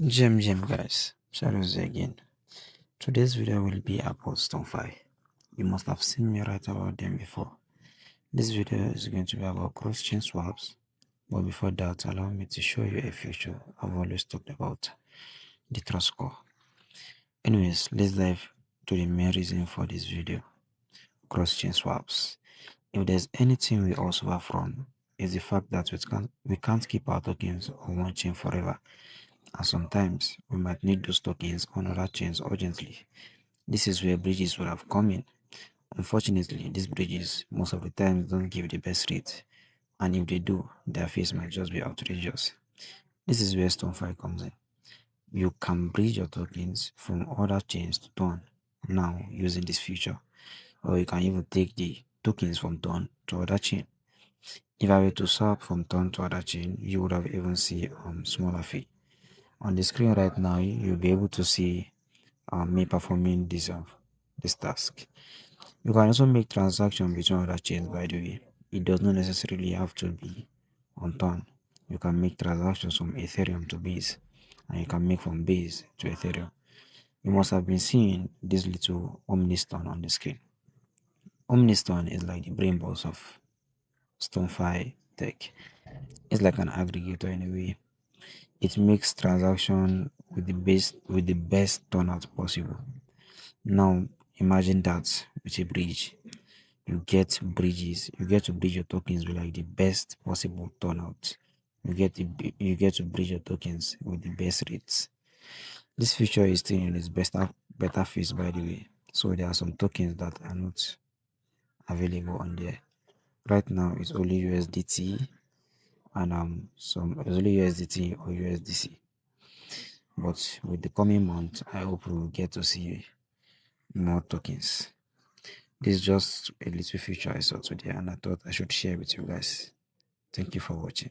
Gem guys, Shadows again. Today's video will be about Stonfi. You must have seen me write about them before. This video is going to be about cross-chain swaps, but before that, allow me to show you a feature I've always talked about, the trust score. Anyways, let's dive to the main reason for this video, cross-chain swaps. If there's anything we all suffer from, is the fact that we can't keep our tokens on one chain forever, and sometimes we might need those tokens on other chains urgently. This is where bridges would have come in. Unfortunately, these bridges most of the time don't give the best rate, and if they do, their fees might just be outrageous. This is where Stonfi comes in. You can bridge your tokens from other chains to Ton now using this feature, or you can even take the tokens from Ton to other chain. If I were to swap from Ton to other chain, you would have even see smaller fee. On the screen right now, you'll be able to see me performing this task. You can also make transactions between other chains, by the way. It does not necessarily have to be on Ton. You can make transactions from Ethereum to Base, and you can make from Base to Ethereum. You must have been seeing this little Omniston on the screen. Omniston is like the brain boss of Stonfi Tech. It's like an aggregator in a way. It makes transaction with the best turnout possible. Now imagine that with a bridge. You get to bridge your tokens with like the best possible turnout. You get to bridge your tokens with the best rates. This feature is still in its beta phase, by the way. So there are some tokens that are not available on there. Right now it's only USDT and some it's only USDT or USDC. But with the coming month, I hope we will get to see more tokens. This is just a little feature I saw today and I thought I should share with you guys. Thank you for watching.